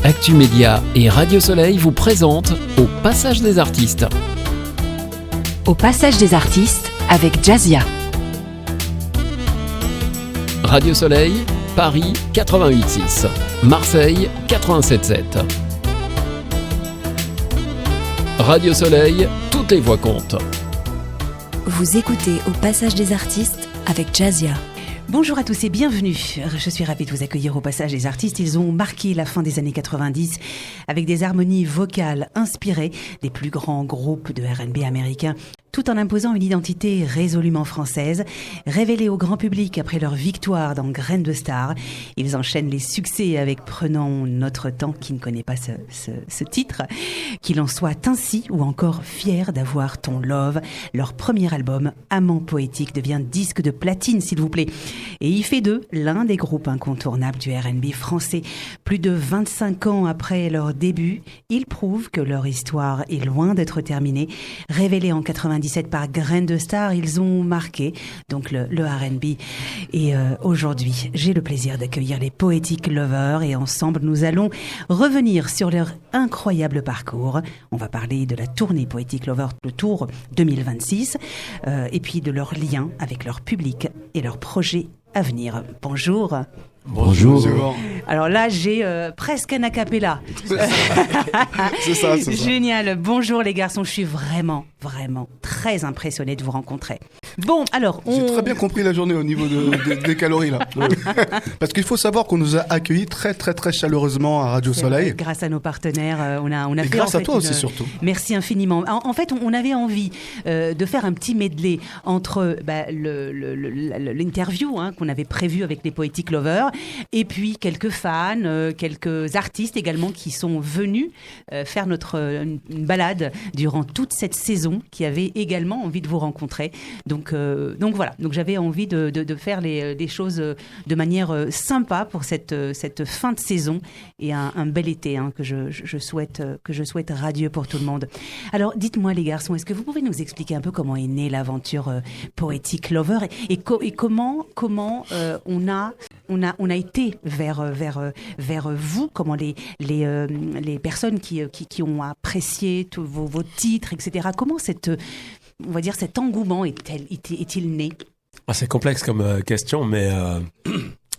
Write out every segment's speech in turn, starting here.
Actu Média et Radio Soleil vous présentent Au Passage des Artistes. Au Passage des Artistes avec Jazzia. Radio Soleil, Paris 88.6, Marseille 87.7. Radio Soleil, toutes les voix comptent. Vous écoutez Au Passage des Artistes avec Jazzia. Bonjour à tous et bienvenue. Je suis ravie de vous accueillir au Passage des Artistes. Ils ont marqué la fin des années 90 avec des harmonies vocales inspirées des plus grands groupes de R&B américains, tout en imposant une identité résolument française. Révélés au grand public après leur victoire dans Graines de Star, ils enchaînent les succès avec Prenons notre temps, qui ne connaît pas ce titre. Qu'il en soit ainsi ou encore Fier d'avoir ton love. Leur premier album, Amant poétique, devient disque de platine, s'il vous plaît. Et il fait d'eux l'un des groupes incontournables du R&B français. Plus de 25 ans après leur début, ils prouvent que leur histoire est loin d'être terminée. Révélés en 97 par Graines de Star, ils ont marqué donc le R&B. Et aujourd'hui, j'ai le plaisir d'accueillir les Poetic Lovers et ensemble, nous allons revenir sur leur incroyable parcours. On va parler de la tournée Poetic Lovers, le Tour 2026, et puis de leur lien avec leur public et leurs projets à venir. Bonjour. Bonjour. Alors là, j'ai presque un a cappella. C'est ça. Génial. Bonjour les garçons, je suis vraiment très impressionnée de vous rencontrer. Bon, alors... J'ai très bien compris la journée au niveau des calories, là. Parce qu'il faut savoir qu'on nous a accueillis très chaleureusement à Radio Soleil. Grâce à nos partenaires, on a et fait... grâce à toi aussi, surtout. Merci infiniment. En fait, on avait envie de faire un petit medley entre l'interview qu'on avait prévu avec les Poetic Lovers et puis quelques fans, quelques artistes également qui sont venus faire une balade durant toute cette saison, qui avaient également envie de vous rencontrer. Donc voilà, donc j'avais envie de faire des choses de manière sympa pour cette fin de saison et un bel été que je souhaite radieux pour tout le monde. Alors dites-moi les garçons, est-ce que vous pouvez nous expliquer un peu comment est née l'aventure Poetic Lover et comment on a été vers vous, comment les personnes qui ont apprécié tous vos titres, etc. Comment cet engouement est-il né? C'est complexe comme question, mais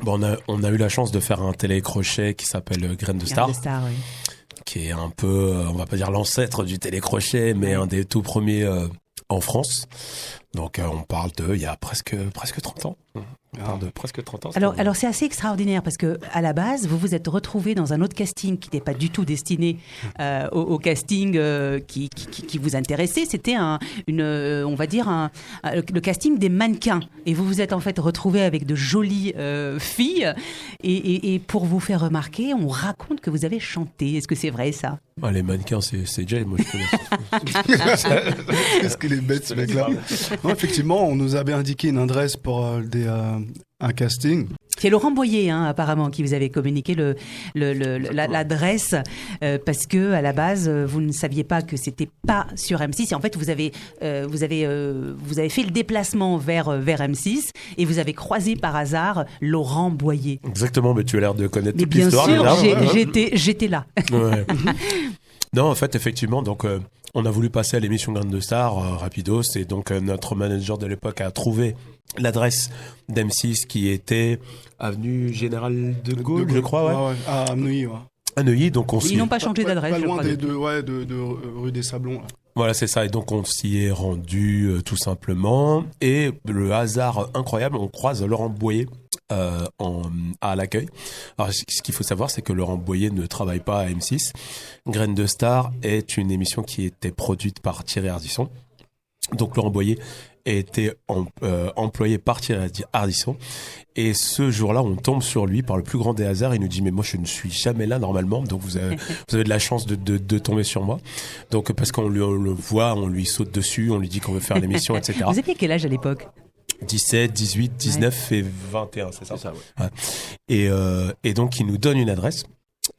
on a eu la chance de faire un télécrochet qui s'appelle Graines de Star, oui. Qui est un peu, on va pas dire l'ancêtre du télécrochet, mais un des tout premiers en France. Donc on parle il y a presque 30 ans. On parle de presque 30 ans. Alors c'est assez extraordinaire parce que à la base vous vous êtes retrouvés dans un autre casting qui n'était pas du tout destiné au casting qui vous intéressait. C'était le casting des mannequins, et vous vous êtes en fait retrouvés avec de jolies filles et pour vous faire remarquer, on raconte que vous avez chanté. Est-ce que c'est vrai ça? Les mannequins, c'est Jay, moi je connais. Qu'est-ce qu'il est bête ce mec-là. Non, effectivement, on nous avait indiqué une adresse pour un casting. C'est Laurent Boyer, apparemment, qui vous avait communiqué l'adresse parce que à la base, vous ne saviez pas que c'était pas sur M6. Et en fait, vous avez fait le déplacement vers M6 et vous avez croisé par hasard Laurent Boyer. Exactement, mais tu as l'air de connaître toute bien l'histoire. Sûr, j'étais là. Ouais. Non, en fait, effectivement, donc on a voulu passer à l'émission Graines de Star rapidos, et donc notre manager de l'époque a trouvé l'adresse d'M6 qui était avenue Général de Gaulle, je crois, ouais. À Neuilly, ouais. À Neuilly, donc ils n'ont pas changé d'adresse. Pas loin de rue des Sablons, là. Voilà, c'est ça. Et donc, on s'y est rendu tout simplement. Et le hasard incroyable, on croise Laurent Boyer à l'accueil. Alors, ce qu'il faut savoir, c'est que Laurent Boyer ne travaille pas à M6. Graines de Star est une émission qui était produite par Thierry Ardisson. Donc, Laurent Boyer a été employé par Thierry Ardisson. Et ce jour-là, on tombe sur lui par le plus grand des hasards. Il nous dit, mais moi, je ne suis jamais là normalement. Donc, vous avez de la chance de tomber sur moi. Donc, parce qu'on le voit, on lui saute dessus, on lui dit qu'on veut faire l'émission, etc. Vous aviez quel âge à l'époque? 17, 18, 19 et 21, c'est ça? C'est ça, ouais. Et donc, il nous donne une adresse.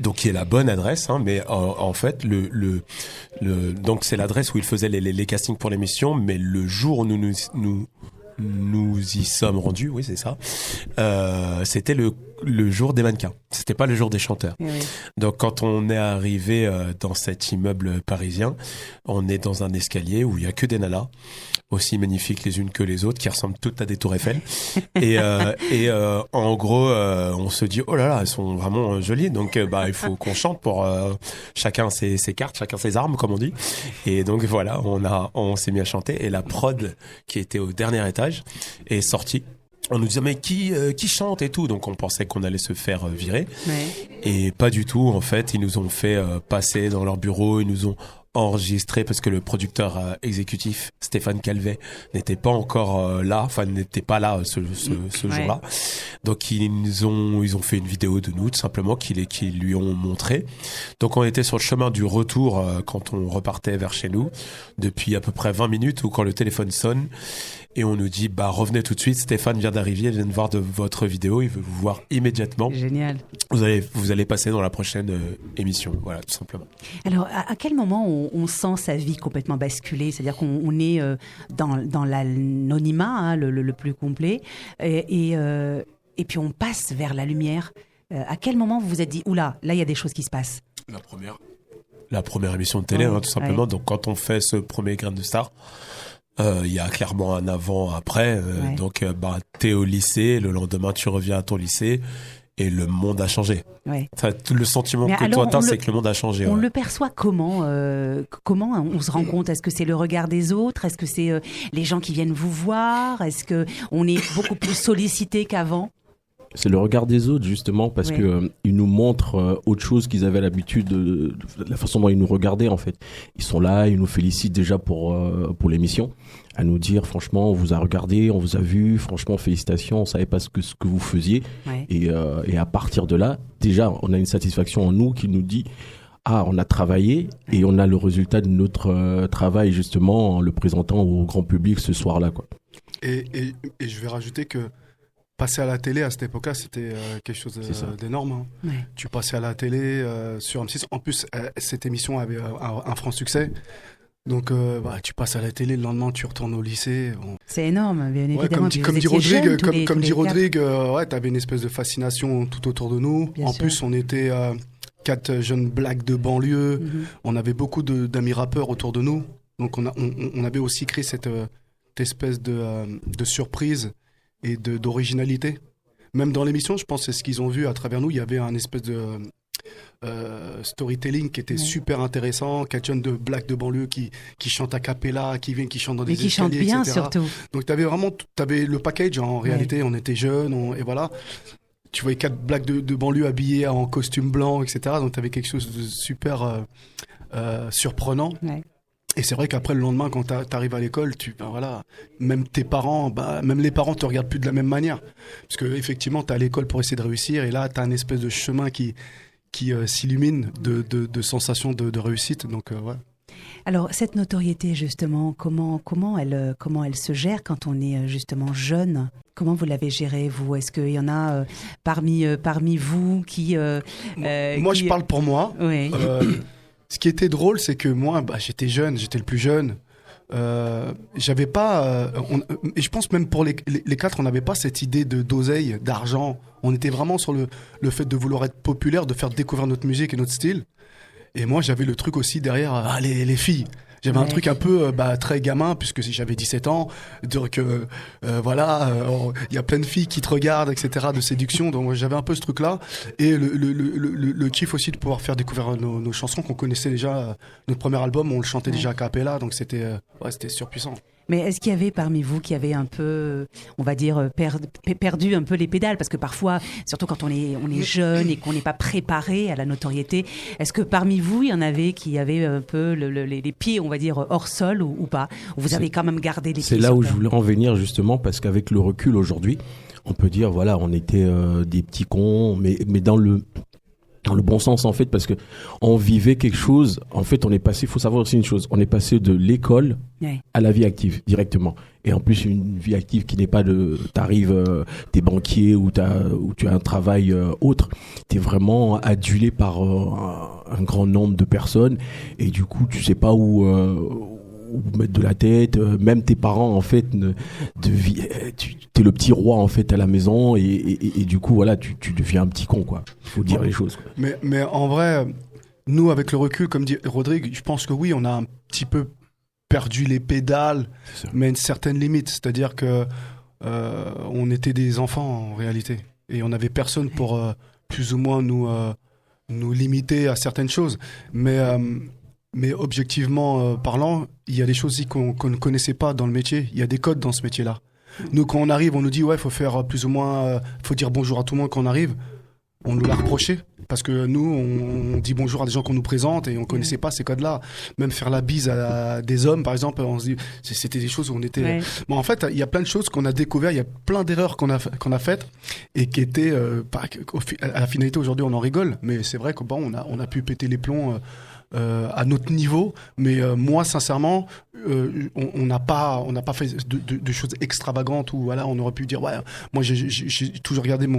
Donc, qui est la bonne adresse, mais en fait, donc c'est l'adresse où il faisait les castings pour l'émission, mais le jour où nous y sommes rendus, oui, c'est ça. C'était le le jour des mannequins. C'était pas le jour des chanteurs. Oui. Donc quand on est arrivé dans cet immeuble parisien, on est dans un escalier où il y a que des nanas, aussi magnifiques les unes que les autres, qui ressemblent toutes à des tours Eiffel. et en gros, on se dit oh là là, elles sont vraiment jolies. Donc il faut qu'on chante pour chacun ses cartes, chacun ses armes, comme on dit. Et donc voilà, on s'est mis à chanter. Et la prod qui était au dernier étage est sortie. On nous disait mais qui chante et tout, donc on pensait qu'on allait se faire virer. Et pas du tout. En fait, ils nous ont fait passer dans leur bureau, ils nous ont enregistré parce que le producteur exécutif Stéphane Calvet n'était pas encore là, enfin n'était pas là ce jour-là. Donc ils ont fait une vidéo de nous tout simplement qu'ils lui ont montré. Donc on était sur le chemin du retour quand on repartait vers chez nous depuis à peu près 20 minutes ou quand le téléphone sonne. Et on nous dit, revenez tout de suite, Stéphane vient d'arriver, il vient de voir de votre vidéo, il veut vous voir immédiatement. Génial. Vous allez passer dans la prochaine émission, voilà, tout simplement. Alors, à quel moment on sent sa vie complètement basculer ? C'est-à-dire qu'on est dans l'anonymat le plus complet, et puis on passe vers la lumière. À quel moment vous vous êtes dit, oula, là il y a des choses qui se passent ? La première émission de télé, tout simplement. Ouais. Donc quand on fait ce premier Grain de Star, il y a clairement un avant-après. Donc, t'es au lycée, le lendemain, tu reviens à ton lycée et le monde a changé. Ouais. Le sentiment que toi t'as, c'est que le monde a changé. On le perçoit comment comment on se rend compte ? Est-ce que c'est le regard des autres ? Est-ce que c'est les gens qui viennent vous voir ? Est-ce qu'on est beaucoup plus sollicité qu'avant ? C'est le regard des autres, justement, parce que ils nous montrent autre chose qu'ils avaient l'habitude de la façon dont ils nous regardaient, en fait. Ils sont là, ils nous félicitent déjà pour l'émission, à nous dire, franchement, on vous a regardé, on vous a vu, franchement, félicitations, on savait pas ce que vous faisiez. Ouais. Et à partir de là, déjà, on a une satisfaction en nous qui nous dit, on a travaillé et on a le résultat de notre travail, justement, en le présentant au grand public ce soir-là, quoi. Et je vais rajouter que passer à la télé à cette époque-là, c'était quelque chose d'énorme. Hein. Ouais. Tu passais à la télé sur M6. En plus, cette émission avait un franc succès. Donc, tu passes à la télé, le lendemain, tu retournes au lycée. Bon. C'est énorme, bien évidemment. Comme dit Rodrigue, t'avais une espèce de fascination tout autour de nous. Bien sûr. Plus, on était 4 jeunes blacks de banlieue. Mm-hmm. On avait beaucoup d'amis rappeurs autour de nous. Donc, on avait aussi créé cette espèce de surprise et d'originalité. Même dans l'émission, je pense que c'est ce qu'ils ont vu à travers nous. Il y avait un espèce de storytelling qui était super intéressant. 4 jeunes de black de banlieue qui chantent a cappella, qui chantent dans des escaliers, qui chantent bien, etc. surtout. Donc t'avais le package en réalité. On était jeunes, et voilà. Tu voyais 4 blacks de banlieue habillés en costume blanc, etc. Donc t'avais quelque chose de super surprenant. Ouais. Et c'est vrai qu'après, le lendemain, quand t'arrives à l'école, même tes parents, même les parents te regardent plus de la même manière. Parce que, effectivement, t'es à l'école pour essayer de réussir, et là, t'as un espèce de chemin qui s'illumine de sensations de réussite. Donc, ouais. Alors, cette notoriété, justement, comment elle se gère quand on est justement jeune ? Comment vous l'avez gérée, vous ? Est-ce qu'il y en a parmi vous qui... Moi, je parle pour moi. Oui. Ce qui était drôle, c'est que moi, j'étais jeune, j'étais le plus jeune. J'avais pas... et je pense même pour les 4, on n'avait pas cette idée d'oseille, d'argent. On était vraiment sur le fait de vouloir être populaire, de faire découvrir notre musique et notre style. Et moi, j'avais le truc aussi derrière, les filles. J'avais un truc un peu très gamin, puisque j'avais 17 ans, donc il y a plein de filles qui te regardent, etc., de séduction, donc j'avais un peu ce truc-là, et le kiff aussi de pouvoir faire découvrir nos chansons qu'on connaissait déjà. Notre premier album, on le chantait déjà a cappella, donc c'était surpuissant. Mais est-ce qu'il y avait parmi vous qui avait un peu, on va dire, perdu un peu les pédales ? Parce que parfois, surtout quand on est jeune et qu'on n'est pas préparé à la notoriété, est-ce que parmi vous, il y en avait qui avaient un peu les pieds, on va dire, hors sol ou pas ? Vous avez quand même gardé les pieds ? C'est là où je voulais en venir, justement, parce qu'avec le recul aujourd'hui, on peut dire, voilà, on était des petits cons, mais dans le bon sens, en fait, parce que on vivait quelque chose. En fait, on est passé, il faut savoir aussi une chose, on est passé de l'école à la vie active directement. Et en plus, une vie active qui n'est pas t'arrives, t'es banquier ou tu as un travail autre. T'es vraiment adulé par un grand nombre de personnes. Et du coup, tu sais pas où mettre de la tête. Même tes parents, en fait, t'es le petit roi, en fait, à la maison. Et du coup, voilà, tu deviens un petit con, quoi. Faut dire les choses, quoi. Mais en vrai, nous, avec le recul, comme dit Rodrigue, je pense que oui, on a un petit peu perdu les pédales, mais à une certaine limite. C'est-à-dire que on était des enfants, en réalité. Et on n'avait personne pour plus ou moins nous limiter à certaines choses. Mais objectivement parlant, il y a des choses aussi qu'on ne connaissait pas dans le métier. Il y a des codes dans ce métier-là. Nous, quand on arrive, on nous dit ouais, faut faire plus ou moins, faut dire bonjour à tout le monde quand on arrive. On nous l'a reproché parce que nous, on dit bonjour à des gens qu'on nous présente et on connaissait pas ces codes-là. Même faire la bise à des hommes, par exemple, on se dit, c'était des choses où on était. Ouais. Bon, en fait, il y a plein de choses qu'on a découvert, il y a plein d'erreurs qu'on a faites et qui étaient, à la finalité aujourd'hui, on en rigole, mais c'est vrai que bon, on a pu péter les plombs. À notre niveau, mais moi sincèrement on n'a pas fait de choses extravagantes où voilà on aurait pu dire ouais moi j'ai toujours gardé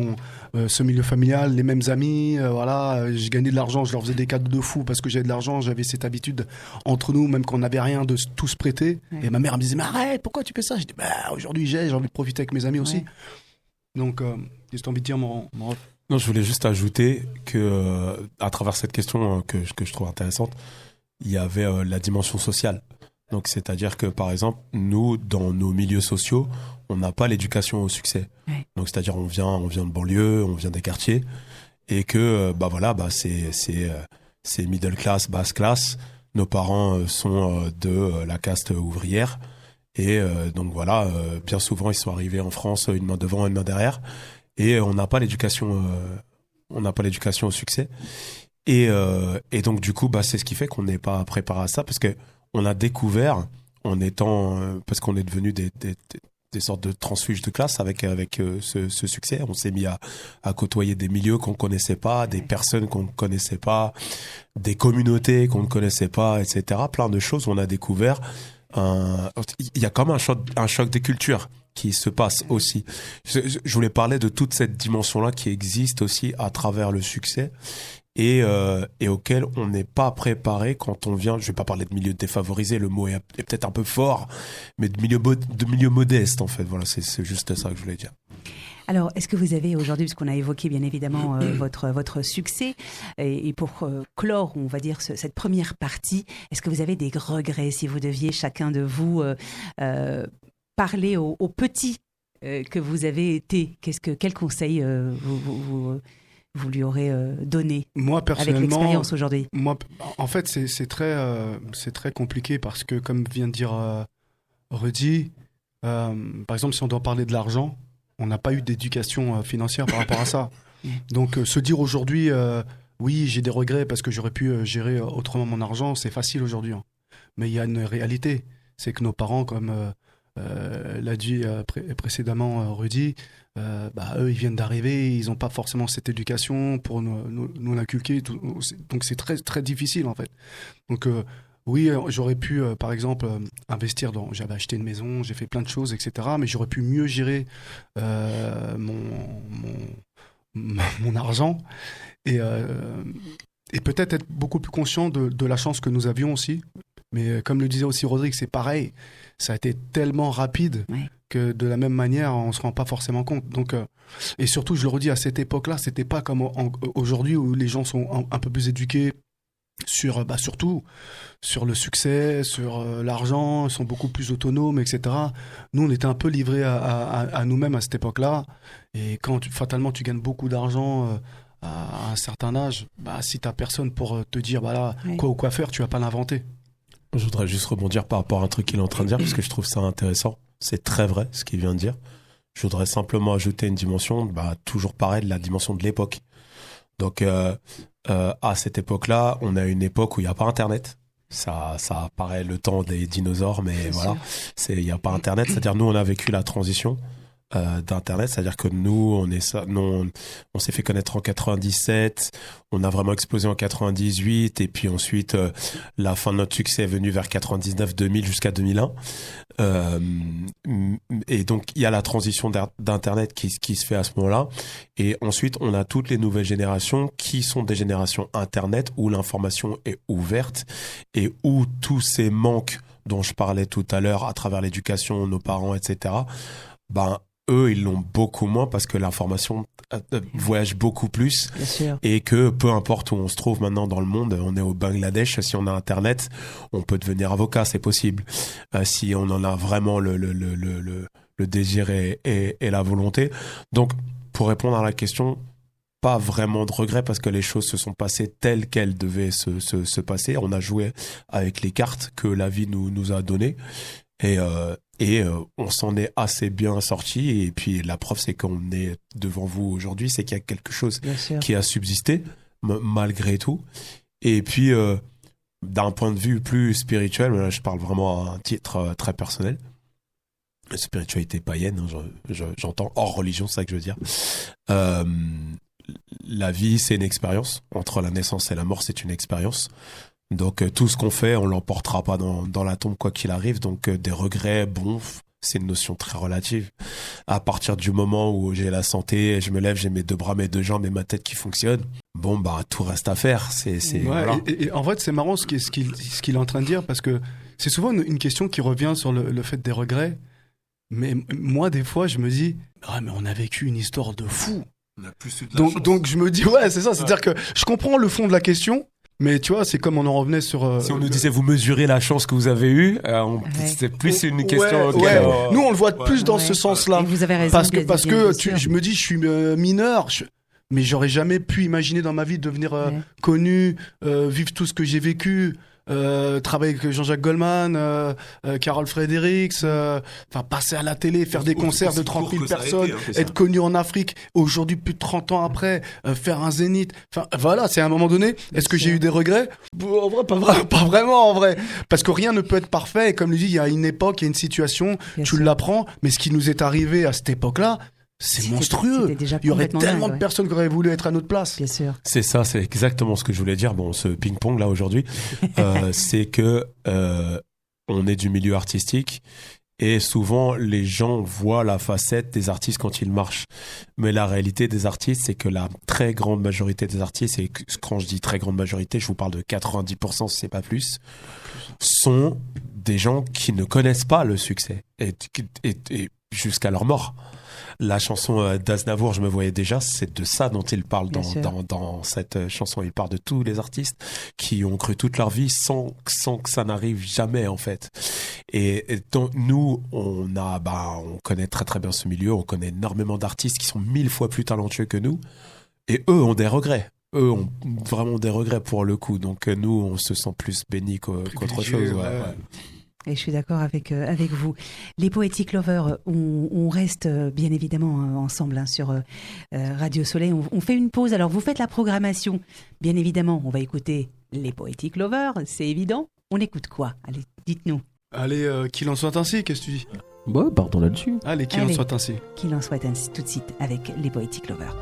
ce milieu familial, les mêmes amis, voilà, j'ai gagné de l'argent, je leur faisais des cadeaux de fou parce que j'avais de l'argent, j'avais cette habitude entre nous même quand on n'avait rien de tous prêter, et ma mère me disait mais arrête, pourquoi tu fais ça, je dis bah aujourd'hui j'ai envie de profiter avec mes amis aussi, donc qu'est-ce que tu as envie de dire mon Non, je voulais juste ajouter que, à travers cette question que je trouve intéressante, il y avait la dimension sociale. Donc, c'est-à-dire que, par exemple, nous, dans nos milieux sociaux, on n'a pas l'éducation au succès. Ouais. Donc, c'est-à-dire, on vient de banlieue, on vient des quartiers, et que, c'est middle class, basse classe. Nos parents sont de la caste ouvrière, et donc voilà, bien souvent, ils sont arrivés en France, une main devant, une main derrière. Et on n'a pas l'éducation au succès. Et donc du coup, c'est ce qui fait qu'on n'est pas préparé à ça parce que on a découvert parce qu'on est devenu des sortes de transfuges de classe avec ce succès. On s'est mis à côtoyer des milieux qu'on connaissait pas, des personnes qu'on ne connaissait pas, des communautés qu'on ne connaissait pas, etc. Plein de choses. On a découvert il y a comme un choc des cultures qui se passe aussi. Je voulais parler de toute cette dimension-là qui existe aussi à travers le succès et auquel on n'est pas préparé quand on vient. Je vais pas parler de milieu défavorisé, le mot est peut-être un peu fort, mais de milieu modeste en fait. Voilà, c'est juste ça que je voulais dire. Alors, est-ce que vous avez aujourd'hui, puisqu'on a évoqué bien évidemment votre succès, et pour clore, on va dire, cette première partie, est-ce que vous avez des regrets si vous deviez chacun de vous parler aux petits que vous avez été? Quel conseil vous lui aurez donné? Moi, personnellement, avec l'expérience aujourd'hui? Moi, en fait, c'est très compliqué parce que, comme vient de dire Rudy, par exemple, si on doit parler de l'argent, on n'a pas eu d'éducation financière par rapport à ça. Donc, se dire aujourd'hui, oui, j'ai des regrets parce que j'aurais pu gérer autrement mon argent, c'est facile aujourd'hui. Hein. Mais il y a une réalité, c'est que nos parents, comme l'a dit précédemment Rudy, eux, ils viennent d'arriver, ils n'ont pas forcément cette éducation pour nous l'inculquer. Donc, c'est très, très difficile, en fait. Donc, oui, j'aurais pu, par exemple, investir j'avais acheté une maison, j'ai fait plein de choses, etc. Mais j'aurais pu mieux gérer mon argent et peut-être être beaucoup plus conscient de la chance que nous avions aussi. Mais comme le disait aussi Rodrigue, c'est pareil. Ça a été tellement rapide que de la même manière, on ne se rend pas forcément compte. Donc, et surtout, je le redis, à cette époque-là, c'était pas comme aujourd'hui où les gens sont un peu plus éduqués surtout sur le succès, sur l'argent, ils sont beaucoup plus autonomes, etc. Nous, on était un peu livrés à nous-mêmes à cette époque-là. Et quand fatalement tu gagnes beaucoup d'argent à un certain âge, si tu n'as personne pour te dire quoi faire, tu vas pas l'inventer. Je voudrais juste rebondir par rapport à un truc qu'il est en train de dire parce que je trouve ça intéressant. C'est très vrai ce qu'il vient de dire. Je voudrais simplement ajouter une dimension, toujours pareil, de la dimension de l'époque. Donc, à cette époque-là, on a une époque où il n'y a pas Internet. Ça paraît le temps des dinosaures, mais voilà, il n'y a pas Internet. C'est-à-dire, nous, on a vécu la transition d'Internet. C'est-à-dire que nous, on s'est fait connaître en 97. On a vraiment explosé en 98. Et puis ensuite, la fin de notre succès est venue vers 99, 2000 jusqu'à 2001. Et donc, il y a la transition d'Internet qui se fait à ce moment-là. Et ensuite, on a toutes les nouvelles générations qui sont des générations Internet où l'information est ouverte et où tous ces manques dont je parlais tout à l'heure à travers l'éducation, nos parents, etc., ben, eux, ils l'ont beaucoup moins parce que l'information voyage beaucoup plus. Bien sûr. Et que peu importe où on se trouve maintenant dans le monde, on est au Bangladesh, si on a Internet, on peut devenir avocat, c'est possible. Si on en a vraiment le désir et la volonté. Donc, pour répondre à la question, pas vraiment de regret parce que les choses se sont passées telles qu'elles devaient se passer. On a joué avec les cartes que la vie nous a données. Et on s'en est assez bien sorti. Et puis la preuve, c'est qu'on est devant vous aujourd'hui, c'est qu'il y a quelque chose qui a subsisté malgré tout. Et puis d'un point de vue plus spirituel, là, je parle vraiment à un titre très personnel. Spiritualité païenne, hein, j'entends hors religion, c'est ça que je veux dire. La vie, c'est une expérience. Entre la naissance et la mort, c'est une expérience. Donc tout ce qu'on fait, on l'emportera pas dans la tombe quoi qu'il arrive. Donc des regrets, bon, c'est une notion très relative. À partir du moment où j'ai la santé, je me lève, j'ai mes 2 bras, mes 2 jambes et ma tête qui fonctionne, bon bah tout reste à faire. Voilà. Et en fait, c'est marrant ce qu'il est en train de dire parce que c'est souvent une question qui revient sur le fait des regrets. Mais moi, des fois, je me dis, mais on a vécu une histoire de fou. On a plus eu de la chance. Donc je me dis, ouais, c'est ça. C'est-à-dire que je comprends le fond de la question. Mais tu vois, c'est comme on en revenait sur... si on nous disait, vous mesurez la chance que vous avez eue, c'est plus une question... Nous, on le voit plus dans ce sens-là. Et vous avez raison. Parce que je me dis, je suis mineur, mais j'aurais jamais pu imaginer dans ma vie devenir connu, vivre tout ce que j'ai vécu, travailler avec Jean-Jacques Goldman, Carol Fredericks, passer à la télé, faire des concerts de 30 000 personnes, être connu en Afrique, aujourd'hui plus de 30 ans après, faire un zénith. Voilà, c'est à un moment donné. Est-ce que j'ai eu des regrets ? En vrai, pas vraiment en vrai. Parce que rien ne peut être parfait. Et comme le dit, il y a une époque, il y a une situation, tu l'apprends. Mais ce qui nous est arrivé à cette époque-là, c'est monstrueux. Il y aurait tellement de personnes qui auraient voulu être à notre place. Bien sûr. C'est ça, c'est exactement ce que je voulais dire. Bon, ce ping-pong là aujourd'hui, c'est que on est du milieu artistique et souvent les gens voient la facette des artistes quand ils marchent. Mais la réalité des artistes, c'est que la très grande majorité des artistes, et quand je dis très grande majorité, je vous parle de 90% si c'est pas plus, sont des gens qui ne connaissent pas le succès et jusqu'à leur mort. La chanson d'Aznavour, je me voyais déjà, c'est de ça dont il parle dans cette chanson. Il parle de tous les artistes qui ont cru toute leur vie sans que ça n'arrive jamais, en fait. Et donc, nous, on connaît très très bien ce milieu, on connaît énormément d'artistes qui sont 1000 fois plus talentueux que nous, et eux ont des regrets. Eux ont vraiment des regrets pour le coup. Donc nous, on se sent plus bénis qu'autre chose. Ouais. Et je suis d'accord avec vous. Les Poetic Lovers, on reste bien évidemment ensemble sur Radio Soleil. On fait une pause. Alors, vous faites la programmation. Bien évidemment, on va écouter les Poetic Lovers, c'est évident. On écoute quoi ? Allez, dites-nous. Allez, qu'il en soit ainsi, qu'est-ce que tu dis ? Bah, partons là-dessus. Allez, qu'il en soit ainsi. Qu'il en soit ainsi tout de suite avec les Poetic Lovers.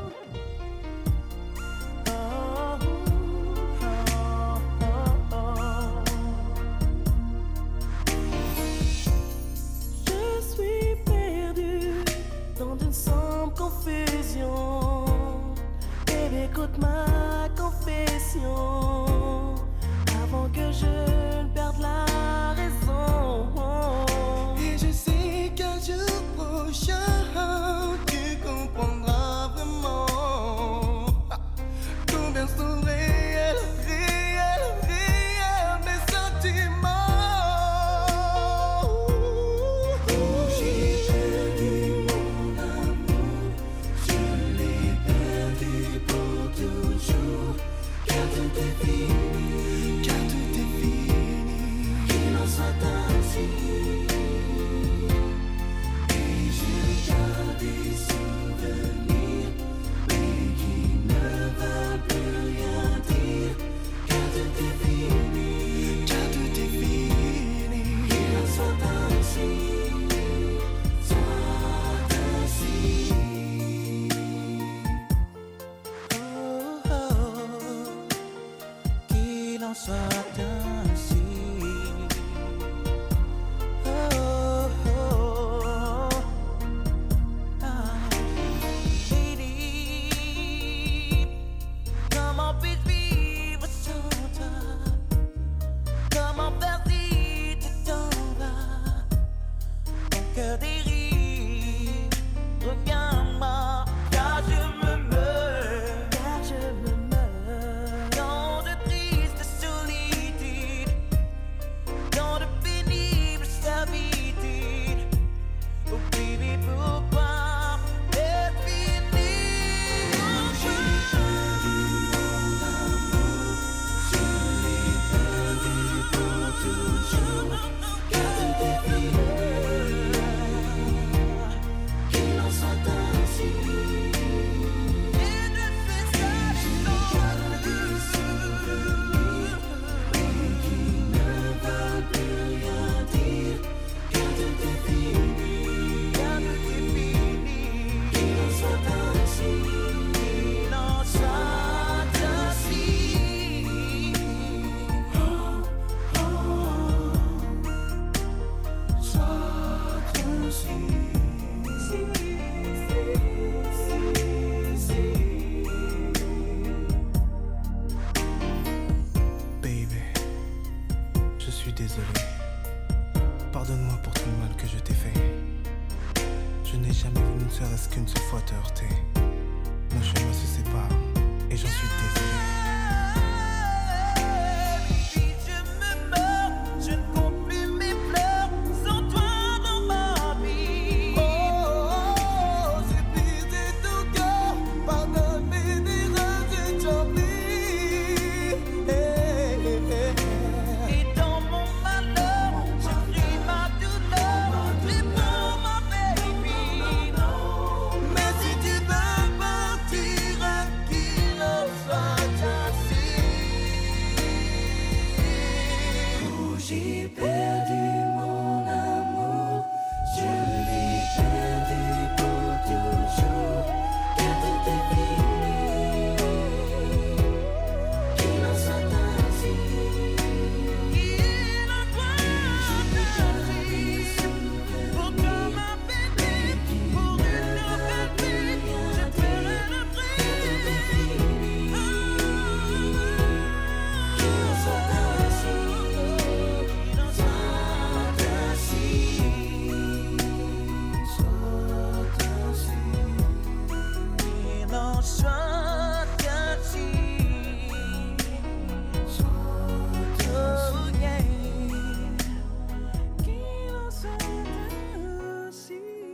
Écoute ma confession avant que je ne perde la raison. Et je sais qu'un jour prochain tu comprendras vraiment combien sont réels mes sentiments. J'ai perdu mon amour, je l'ai perdu pour toujours, car tout est fini, qu'il en soit ainsi. Et je garde des souvenirs, mais qui ne veulent plus rien dire, car tout est fini, qu'il en soit ainsi, qu'il en soit ainsi. Lady, comment puis-je vivre sans toi? Comment faire si tu t'en suis désolé. Pardonne-moi pour tout le mal que je t'ai fait. Je n'ai jamais voulu ne serait-ce qu'une seule fois te heurter. Nos chemins se séparent et j'en suis désolé.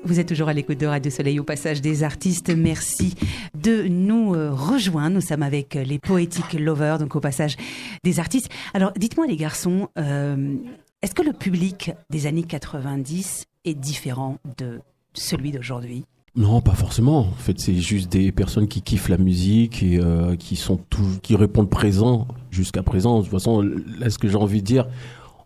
Vous êtes toujours à l'écoute de Radio Soleil au passage des artistes. Merci de nous rejoindre. Nous sommes avec les Poetic Lovers, donc au passage des artistes. Alors, dites-moi les garçons, est-ce que le public des années 90 est différent de celui d'aujourd'hui ? Non, pas forcément. En fait, c'est juste des personnes qui kiffent la musique et qui répondent présent jusqu'à présent. De toute façon, là, ce que j'ai envie de dire,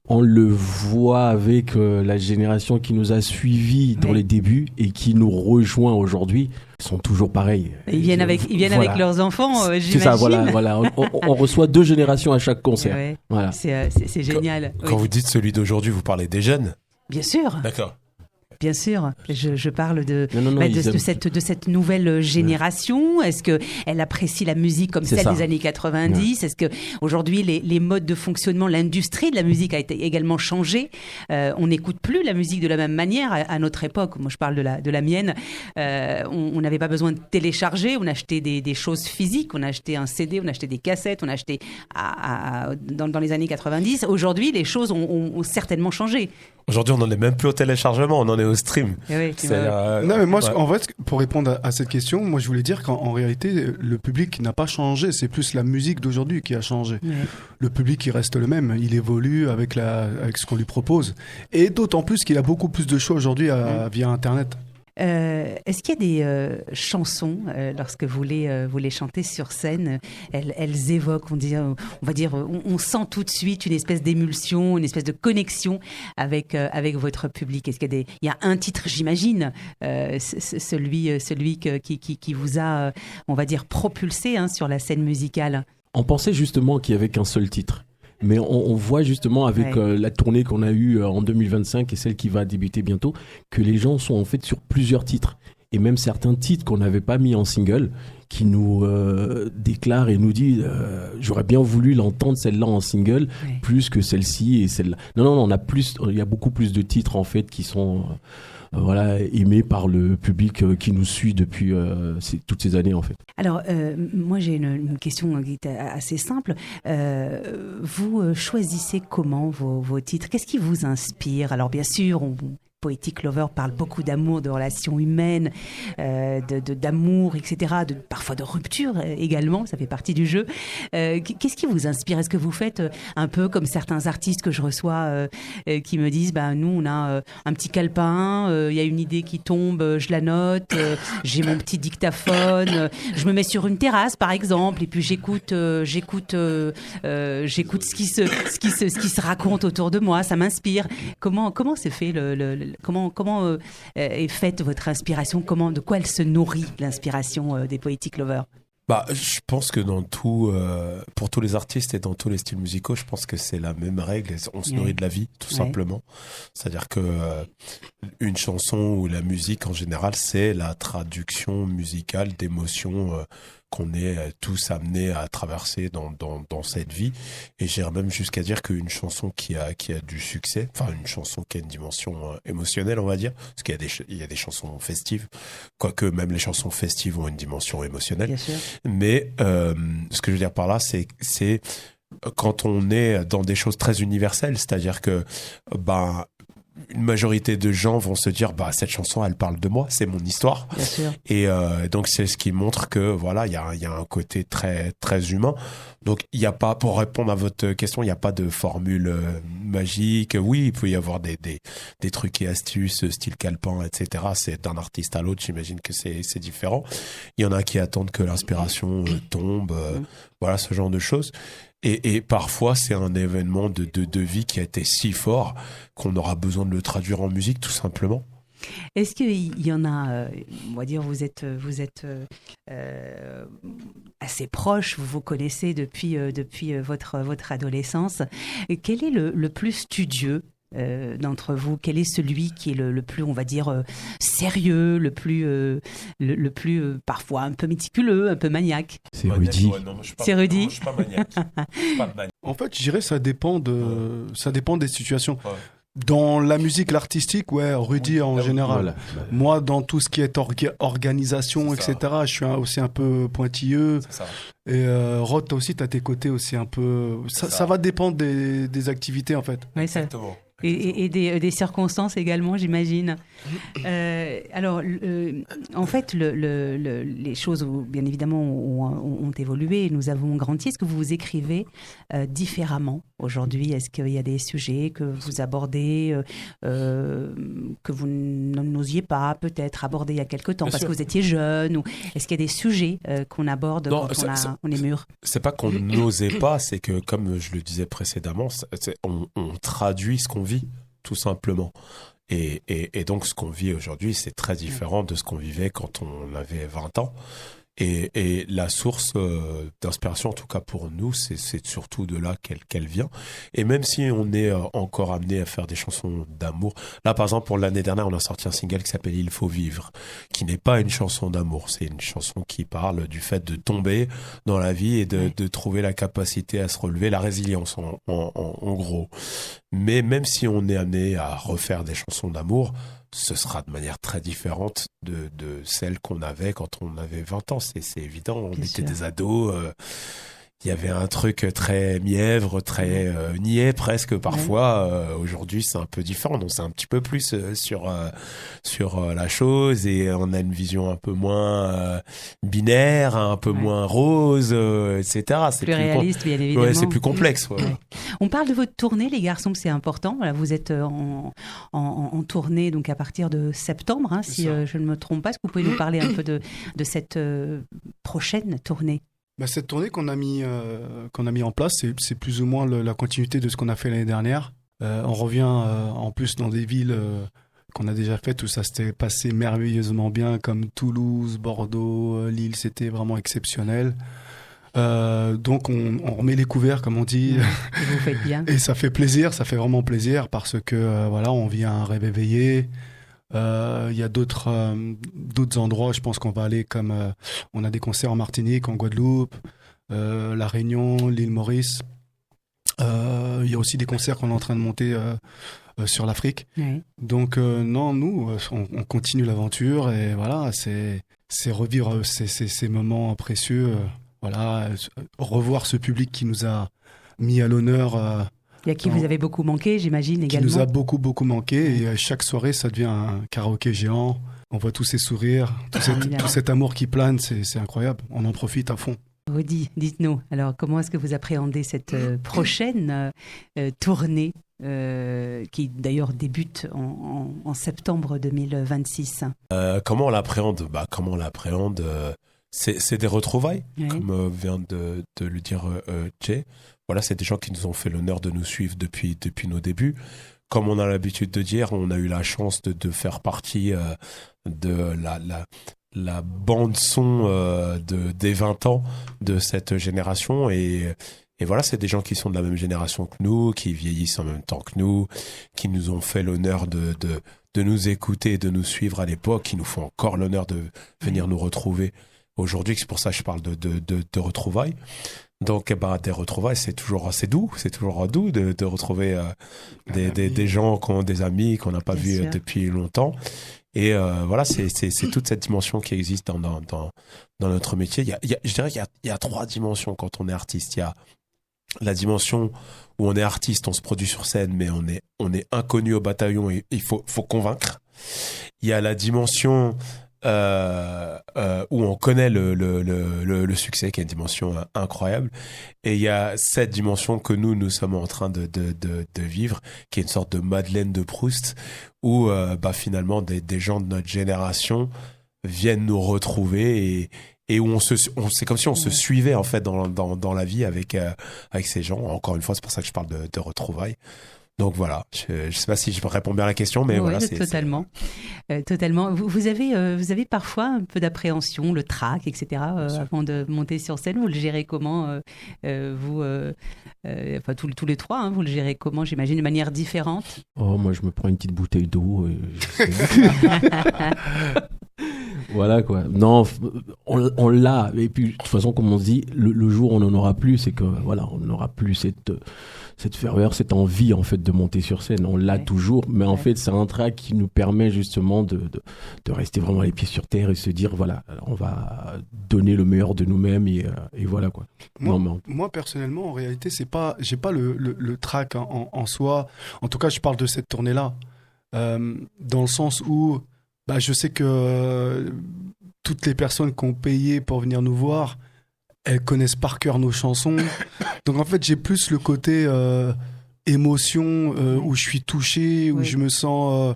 on le voit avec la génération qui nous a suivis dans les débuts et qui nous rejoint aujourd'hui. Ils sont toujours pareils. Ils viennent avec leurs enfants, j'imagine. C'est ça, voilà. On reçoit 2 générations à chaque concert. Ouais. Voilà. C'est génial. Quand vous dites celui d'aujourd'hui, vous parlez des jeunes ? Bien sûr. D'accord. Bien sûr, je parle de cette nouvelle génération. Est-ce qu'elle apprécie la musique comme celle des années 90 ? Est-ce qu'aujourd'hui, les modes de fonctionnement, l'industrie de la musique a été également changée ? On n'écoute plus la musique de la même manière à notre époque. Moi, je parle de la mienne. On n'avait pas besoin de télécharger. On achetait des choses physiques. On achetait un CD, on achetait des cassettes. On achetait dans les années 90. Aujourd'hui, les choses ont certainement changé. Aujourd'hui, on n'en est même plus au téléchargement, on en est au stream. Oui, non, mais moi, en fait, pour répondre à cette question, moi, je voulais dire qu'en réalité, le public n'a pas changé. C'est plus la musique d'aujourd'hui qui a changé. Ouais. Le public, il reste le même. Il évolue avec ce qu'on lui propose. Et d'autant plus qu'il a beaucoup plus de choix aujourd'hui via Internet. Est-ce qu'il y a des chansons, lorsque vous les chantez sur scène, elles évoquent, on sent tout de suite une espèce d'émulsion, une espèce de connexion avec votre public. Est-ce qu'il y a un titre, j'imagine, celui qui vous a, on va dire, propulsé sur la scène musicale ? On pensait justement qu'il n'y avait qu'un seul titre. Mais on voit justement avec la tournée qu'on a eue en 2025 et celle qui va débuter bientôt, que les gens sont en fait sur plusieurs titres. Et même certains titres qu'on n'avait pas mis en single, qui nous déclarent et nous disent j'aurais bien voulu l'entendre celle-là en single, plus que celle-ci et celle-là. Non, il y a beaucoup plus de titres en fait qui sont aimés par le public qui nous suit depuis toutes ces années en fait. Alors moi j'ai une question qui est assez simple. Vous choisissez comment vos titres ? Qu'est-ce qui vous inspire ? Alors bien sûr, Poetic Lover parle beaucoup d'amour, de relations humaines, d'amour, etc., parfois de rupture également, ça fait partie du jeu. Qu'est-ce qui vous inspire ? Est-ce que vous faites un peu comme certains artistes que je reçois qui me disent nous on a un petit calepin, il y a une idée qui tombe, je la note, j'ai mon petit dictaphone, je me mets sur une terrasse par exemple et puis j'écoute ce qui se raconte autour de moi, ça m'inspire. Comment c'est fait Comment est faite votre inspiration ? De quoi elle se nourrit, l'inspiration des Poetic Lovers ? Je pense que pour tous les artistes et dans tous les styles musicaux, je pense que c'est la même règle. On se nourrit de la vie, tout simplement. C'est-à-dire que une chanson ou la musique en général, c'est la traduction musicale d'émotions qu'on est tous amenés à traverser dans cette vie. Et j'irais même jusqu'à dire qu'une chanson qui a du succès, enfin une chanson qui a une dimension émotionnelle, on va dire, parce qu'il y a des chansons festives, quoique même les chansons festives ont une dimension émotionnelle. Bien sûr. Mais ce que je veux dire par là, c'est quand on est dans des choses très universelles, c'est-à-dire que une majorité de gens vont se dire cette chanson elle parle de moi, c'est mon histoire. Bien sûr. Et donc c'est ce qui montre que voilà, il y a un côté très très humain. Donc il y a pas, pour répondre à votre question, il y a pas de formule magique. Oui, il peut y avoir des trucs et astuces style calepin, etc. C'est d'un artiste à l'autre, j'imagine que c'est différent. Il y en a qui attendent que l'inspiration tombe, voilà, ce genre de choses. Et parfois, c'est un événement de vie qui a été si fort qu'on aura besoin de le traduire en musique, tout simplement. Est-ce qu'il y en a, on va dire, vous êtes assez proches, vous vous connaissez depuis votre adolescence. Quel est le plus studieux d'entre vous? Quel est celui qui est le plus, on va dire, sérieux, le plus parfois un peu méticuleux, un peu maniaque? C'est Rudy. C'est Rudy. Je suis pas maniaque. En fait, je dirais ça dépend des situations. Ouais. Dans la musique, l'artistique, ouais, Rudy en général. Voilà. Moi, dans tout ce qui est organisation, etc., je suis aussi un peu pointilleux. C'est ça. Et Rod, toi aussi, t'as tes côtés aussi un peu... Ça va dépendre des activités, en fait. Oui, exactement. Et des circonstances également, j'imagine. Alors, en fait, les choses, bien évidemment, ont évolué. Nous avons grandi. Est-ce que vous écrivez différemment aujourd'hui? Est-ce qu'il y a des sujets que vous abordez, que vous n'osiez pas peut-être aborder il y a quelque temps, parce que vous étiez jeune? Ou est-ce qu'il y a des sujets qu'on aborde quand on est mûr? C'est pas qu'on n'osait pas, c'est que, comme je le disais précédemment, on traduit ce qu'on vit, tout simplement. Et donc, ce qu'on vit aujourd'hui, c'est très différent de ce qu'on vivait quand on avait 20 ans. Et la source d'inspiration, en tout cas pour nous, c'est surtout de là qu'elle vient. Et même si on est encore amené à faire des chansons d'amour, là par exemple pour l'année dernière, on a sorti un single qui s'appelle Il faut vivre, qui n'est pas une chanson d'amour, c'est une chanson qui parle du fait de tomber dans la vie et de trouver la capacité à se relever, la résilience en gros. Mais même si on est amené à refaire des chansons d'amour, ce sera de manière très différente de celle qu'on avait quand on avait 20 ans. C'est évident, on était des ados. Il y avait un truc très mièvre, très niais presque parfois. Aujourd'hui, c'est un peu différent. Donc, c'est un petit peu plus sur la chose et on a une vision un peu moins binaire, un peu moins rose, etc. C'est plus réaliste, bien évidemment. Ouais, c'est plus complexe. Ouais. On parle de votre tournée, les garçons, c'est important. Voilà, vous êtes en tournée donc à partir de septembre, hein, si je ne me trompe pas. Est-ce que vous pouvez nous parler un peu de cette prochaine tournée? Cette tournée qu'on a mis en place, c'est plus ou moins la continuité de ce qu'on a fait l'année dernière. On revient en plus dans des villes qu'on a déjà faites où ça s'était passé merveilleusement bien, comme Toulouse, Bordeaux, Lille, c'était vraiment exceptionnel. Donc on remet les couverts, comme on dit. Et vous faites bien. Et ça fait plaisir, ça fait vraiment plaisir parce que voilà, on vit un rêve éveillé. Il y a d'autres endroits, je pense qu'on va aller, comme on a des concerts en Martinique, en Guadeloupe, La Réunion, l'île Maurice. Il y a aussi des concerts qu'on est en train de monter sur l'Afrique. Oui. Donc non, nous, on continue l'aventure et voilà, c'est revivre ces moments précieux. Voilà, revoir ce public qui nous a mis à l'honneur. Et à qui vous avez beaucoup manqué, j'imagine, également. Qui nous a beaucoup, beaucoup manqué. Et chaque soirée, ça devient un karaoké géant. On voit tous ces sourires, tout cet amour qui plane. C'est incroyable. On en profite à fond. Rudy, dites-nous, alors comment est-ce que vous appréhendez cette prochaine tournée qui d'ailleurs débute en septembre 2026? Comment on l'appréhende? Comment on l'appréhende c'est des retrouvailles, oui. Comme vient de le dire Jay. Voilà, c'est des gens qui nous ont fait l'honneur de nous suivre depuis nos débuts. Comme on a l'habitude de dire, on a eu la chance de faire partie de la bande son des 20 ans de cette génération. Et voilà, c'est des gens qui sont de la même génération que nous, qui vieillissent en même temps que nous, qui nous ont fait l'honneur de nous écouter, de nous suivre à l'époque, qui nous font encore l'honneur de venir nous retrouver aujourd'hui, c'est pour ça que je parle de retrouvailles. Donc, des retrouvailles, c'est toujours doux de retrouver des gens, des amis qu'on n'a pas vus depuis longtemps. Et voilà, c'est toute cette dimension qui existe dans notre métier. Je dirais qu'il y a 3 dimensions quand on est artiste. Il y a la dimension où on est artiste, on se produit sur scène, mais on est inconnu au bataillon et il faut convaincre. Il y a la dimension où on connaît le succès, qui est une dimension incroyable. Et il y a cette dimension que nous sommes en train de vivre, qui est une sorte de Madeleine de Proust, où finalement des gens de notre génération viennent nous retrouver et où c'est comme si on se suivait en fait dans la vie avec ces gens. Encore une fois, c'est pour ça que je parle de retrouvailles. Donc voilà, je sais pas si je réponds bien à la question, mais voilà. Totalement. Totalement. Vous avez parfois un peu d'appréhension, le trac, etc. Avant de monter sur scène. Vous le gérez comment tous les 3, hein, vous le gérez comment, j'imagine, de manière différente? Oh, moi je me prends une petite bouteille d'eau. Voilà quoi. Non, on l'a. Et puis de toute façon, comme on se dit, le jour où on n'en aura plus, c'est que voilà, on n'aura plus cette ferveur, cette envie en fait de monter sur scène. On l'a toujours, mais en fait c'est un track qui nous permet justement de rester vraiment les pieds sur terre et se dire voilà, on va donner le meilleur de nous-mêmes et voilà quoi. Moi personnellement, en réalité, j'ai pas le track en soi. En tout cas, je parle de cette tournée-là, dans le sens où je sais que toutes les personnes qui ont payé pour venir nous voir, elles connaissent par cœur nos chansons. Donc en fait, j'ai plus le côté émotion, où je suis touché, où je me sens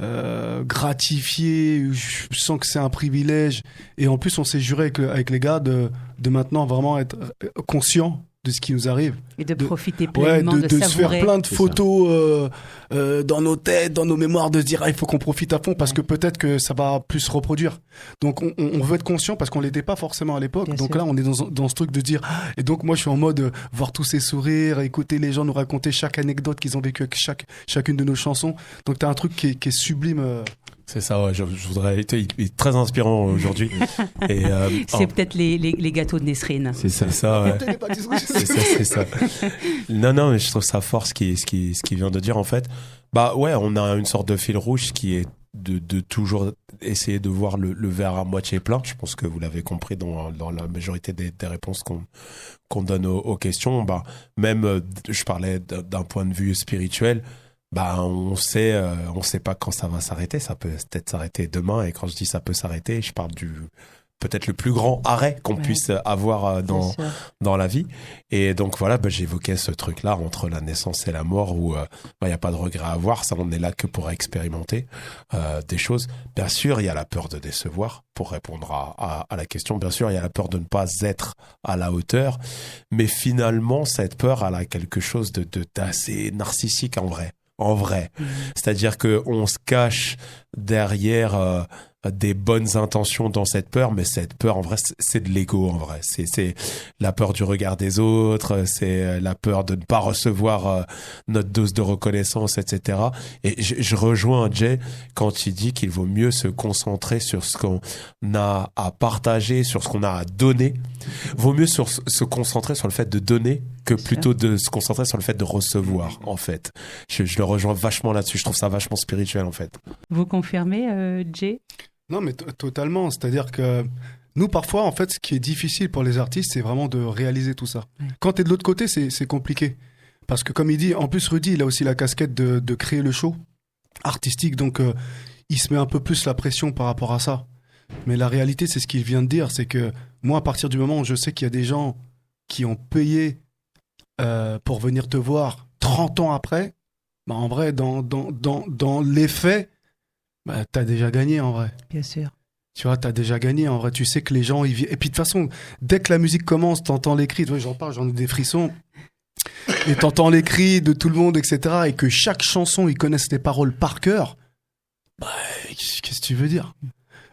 gratifié, où je sens que c'est un privilège. Et en plus, on s'est juré avec les gars de maintenant vraiment être conscient de ce qui nous arrive. Et de profiter pleinement, de se savourer. faire plein de photos dans nos têtes, dans nos mémoires, de se dire il faut qu'on profite à fond parce que peut-être que ça va plus se reproduire. Donc on veut être conscient parce qu'on l'était pas forcément à l'époque. Bien donc sûr. Là on est dans ce truc de dire et donc moi je suis en mode voir tous ces sourires, écouter les gens nous raconter chaque anecdote qu'ils ont vécu avec chacune de nos chansons. Donc t'as un truc qui est sublime. C'est ça, ouais, je voudrais être très inspirant aujourd'hui. Et c'est peut-être les gâteaux de Nesrine. C'est ça, ouais. c'est ça. Non, mais je trouve ça fort ce qui vient de dire en fait. On a une sorte de fil rouge qui est de toujours essayer de voir le verre à moitié plein. Je pense que vous l'avez compris dans la majorité des réponses qu'on donne aux questions. Même, je parlais d'un point de vue spirituel. On sait pas quand ça va s'arrêter. Ça peut peut-être s'arrêter demain. Et quand je dis ça peut s'arrêter, je parle du peut-être le plus grand arrêt qu'on puisse avoir dans la vie. Et donc voilà, j'évoquais ce truc-là entre la naissance et la mort où y a pas de regret à avoir. Ça, on est là que pour expérimenter des choses. Bien sûr, il y a la peur de décevoir. Pour répondre à la question, bien sûr, il y a la peur de ne pas être à la hauteur. Mais finalement, cette peur, elle a quelque chose d'assez narcissique en vrai. C'est-à-dire qu'on se cache derrière des bonnes intentions dans cette peur, mais cette peur, en vrai, c'est de l'ego, en vrai. C'est la peur du regard des autres, c'est la peur de ne pas recevoir notre dose de reconnaissance, etc. Et je rejoins Jay quand il dit qu'il vaut mieux se concentrer sur ce qu'on a à partager, sur ce qu'on a à donner. Vaut mieux se concentrer sur le fait de donner que plutôt de se concentrer sur le fait de recevoir, en fait. Je le rejoins vachement là-dessus. Je trouve ça vachement spirituel, en fait. Vous confirmez, Jay ? Non, mais totalement. C'est-à-dire que nous, parfois, en fait, ce qui est difficile pour les artistes, c'est vraiment de réaliser tout ça. Ouais. Quand tu es de l'autre côté, c'est compliqué. Parce que comme il dit, en plus, Rudy, il a aussi la casquette de créer le show artistique. Donc, il se met un peu plus la pression par rapport à ça. Mais la réalité, c'est ce qu'il vient de dire. C'est que moi, à partir du moment où je sais qu'il y a des gens qui ont payé pour venir te voir 30 ans après, en vrai, dans les faits, t'as déjà gagné en vrai. Bien sûr. Tu vois, t'as déjà gagné en vrai. Tu sais que les gens, ils viennent. Et puis de toute façon, dès que la musique commence, t'entends les cris. Tu vois, j'en parle, j'en ai des frissons. Et t'entends les cris de tout le monde, etc. Et que chaque chanson, ils connaissent les paroles par cœur. Qu'est-ce que tu veux dire ?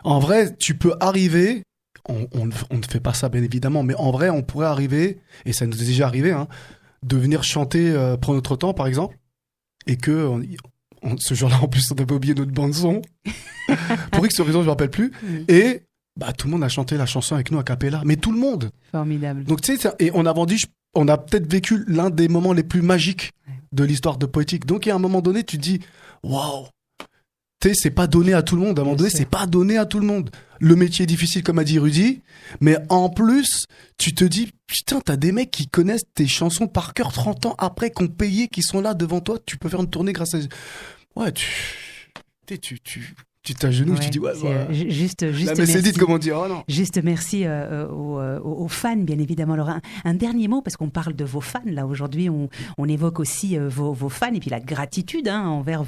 En vrai, tu peux arriver. On ne fait pas ça, bien évidemment. Mais en vrai, on pourrait arriver, et ça nous est déjà arrivé, de venir chanter Prends notre temps, par exemple. Et que. Ce jour-là, en plus, on avait oublié notre bande-son. Pour X raison, je ne me rappelle plus. Et tout le monde a chanté la chanson avec nous a cappella, mais tout le monde. Formidable. Donc tu sais, et on a peut-être vécu l'un des moments les plus magiques de l'histoire de Poétique. Donc à un moment donné, tu te dis, waouh, tu sais, c'est pas donné à tout le monde. À un moment donné, c'est pas donné à tout le monde. Le métier est difficile, comme a dit Rudy, mais en plus, tu te dis, putain, t'as des mecs qui connaissent tes chansons par cœur 30 ans après, qui ont payé, qui sont là devant toi. Tu peux faire une tournée grâce à... Ouais, tu t'agenouilles, tu dis juste la merci. Mercedes, comment dire, oh non. Juste merci aux fans, bien évidemment. Alors un dernier mot, parce qu'on parle de vos fans là aujourd'hui, on évoque aussi vos fans et puis la gratitude envers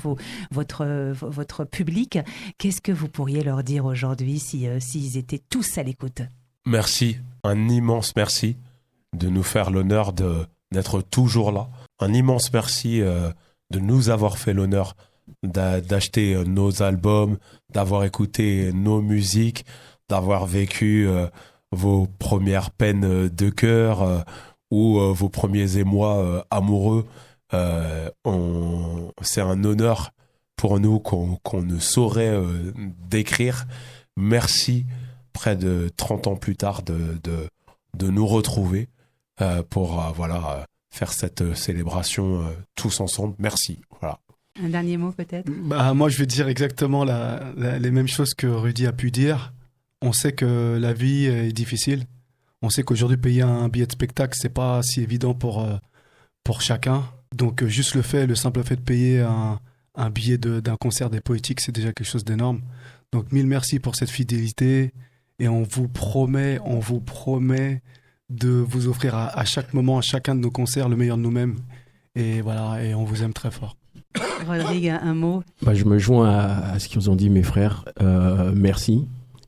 votre public. Qu'est-ce que vous pourriez leur dire aujourd'hui s'ils étaient tous à l'écoute? Merci, un immense merci de nous faire l'honneur d'être toujours là. Un immense merci de nous avoir fait l'honneur d'acheter nos albums, d'avoir écouté nos musiques, d'avoir vécu vos premières peines de cœur ou vos premiers émois amoureux. C'est un honneur pour nous qu'on ne saurait décrire. Merci, près de 30 ans plus tard, de nous retrouver pour faire cette célébration tous ensemble. Merci. Voilà. Un dernier mot peut-être? Moi, je vais dire exactement les mêmes choses que Rudy a pu dire. On sait que la vie est difficile. On sait qu'aujourd'hui, payer un billet de spectacle, c'est pas si évident pour chacun. Donc, juste le simple fait de payer un billet d'un concert des Poétiques, c'est déjà quelque chose d'énorme. Donc, mille merci pour cette fidélité. Et on vous promet de vous offrir à chaque moment, à chacun de nos concerts, le meilleur de nous-mêmes. Et voilà, et on vous aime très fort. Rodrigue, un mot? Je me joins à ce qu'ils ont dit mes frères. Merci.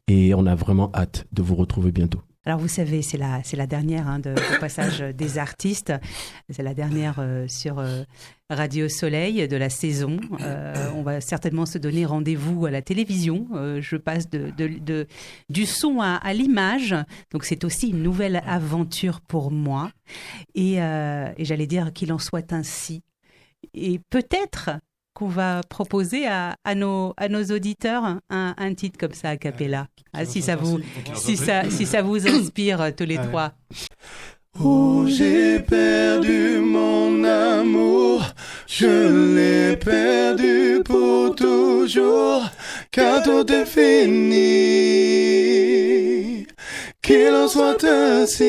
Et on a vraiment hâte de vous retrouver bientôt. Alors vous savez, c'est la dernière au passage des artistes. C'est la dernière sur Radio Soleil de la saison. On va certainement se donner rendez-vous à la télévision. Je passe du son à l'image. Donc c'est aussi une nouvelle aventure pour moi. Et j'allais dire qu'il en soit ainsi. Et peut-être qu'on va proposer à nos auditeurs un titre comme ça a cappella. Si ça vous inspire tous les trois. Oh, j'ai perdu mon amour, je l'ai perdu pour toujours, car tout est fini, qu'il en soit ainsi.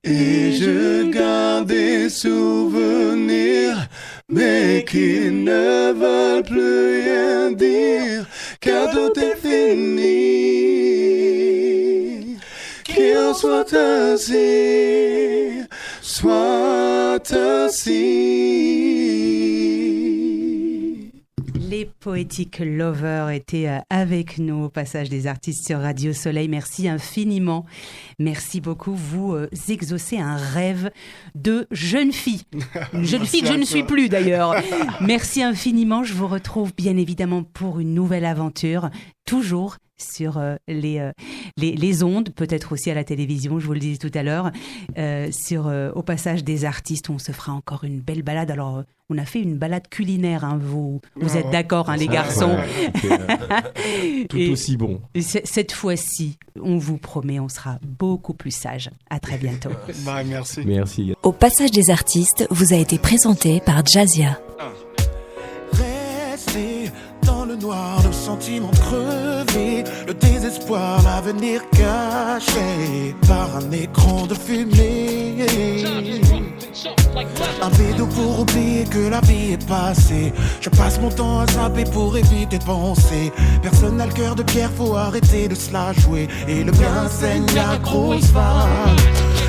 Et je garde des souvenirs, mais qui ne veulent plus rien dire, car tout est fini. Qu'il en soit ainsi, soit ainsi. Les Poétiques Lovers étaient avec nous au passage des artistes sur Radio Soleil. Merci infiniment. Merci beaucoup. Vous exaucez un rêve de jeune fille. Une jeune fille que je ne suis plus d'ailleurs. Merci infiniment. Je vous retrouve bien évidemment pour une nouvelle aventure. Toujours sur les ondes, peut-être aussi à la télévision, je vous le disais tout à l'heure, au passage des artistes, on se fera encore une belle balade. Alors, on a fait une balade culinaire, vous êtes d'accord, les garçons. Tout aussi bon. Cette fois-ci, on vous promet, on sera beaucoup plus sages. À très bientôt. Merci. Merci. Au passage des artistes vous a été présenté par Jazzia. Rester dans le noir, le sentiment crevé, le désespoir, l'avenir caché par un écran de fumée. Un bédo pour oublier que la vie est passée. Je passe mon temps à zapper pour éviter de penser. Personne n'a le cœur de pierre, faut arrêter de se la jouer. Et le bien saigne la grosse vague.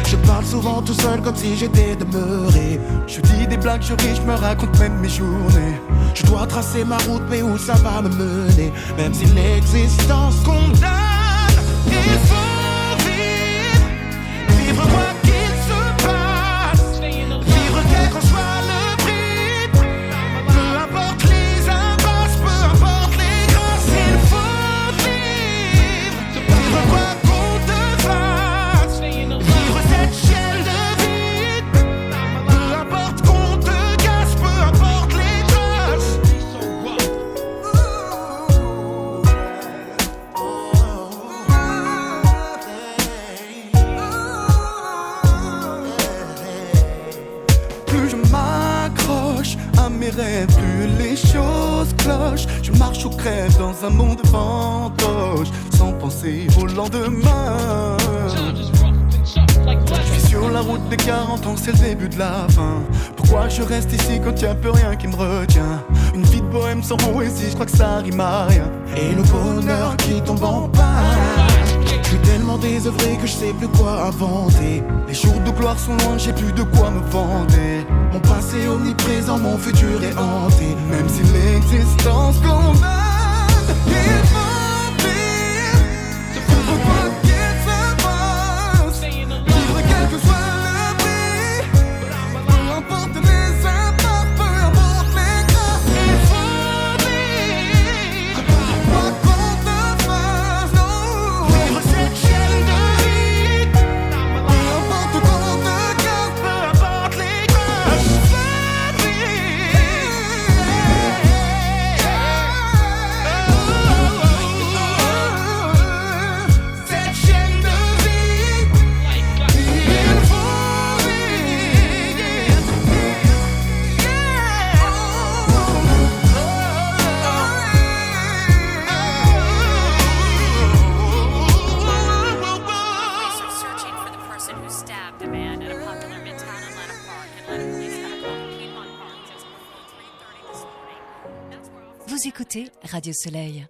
Je parle souvent tout seul comme si j'étais demeuré. Je dis des blagues, je ris, je me raconte même mes journées. Je dois tracer ma route, mais où ça va me mener? Même si l'existence condamne, il faut vivre, vivre quoi qu'il se passe, vivre quel qu'en soit le prix, peu importe les impasses, peu importe les grâces, il faut vivre, vivre quoi qu'on te fasse, vivre cette chaîne de vie, peu importe qu'on te casse, peu importe les traces. mes rêves brûlent, les choses clochent. Je marche ou crève dans un monde fantoche, sans penser au lendemain. Je suis sur la route des 40 ans, c'est le début de la fin. Pourquoi je reste ici quand y'a plus rien qui me retient? Une vie de bohème sans poésie, je crois que ça rime à rien. Et le bonheur qui tombe en panne. Je suis tellement désœuvré que je sais plus quoi inventer. Les jours de gloire sont loin, j'ai plus de quoi me vanter. Mon passé est omniprésent, mon futur est hanté. Même si l'existence condamne, il faut vivre. Vivre quoi qu'il se passe, vivre quel que soit le prix. Peu importe les impacts, peu importe les grâces. Il faut vivre, quoi qu'on te fasse, non. Vivre cette chaîne de vie. Peu importe qu'on te casse, peu importe les grâces. Cette chaîne de vie, il faut Police are searching for the person who stabbed a man at a popular Midtown Atlanta park. Atlanta police have called Piedmont Park just before 3:30 this morning. That's where Vous écoutez Radio Soleil.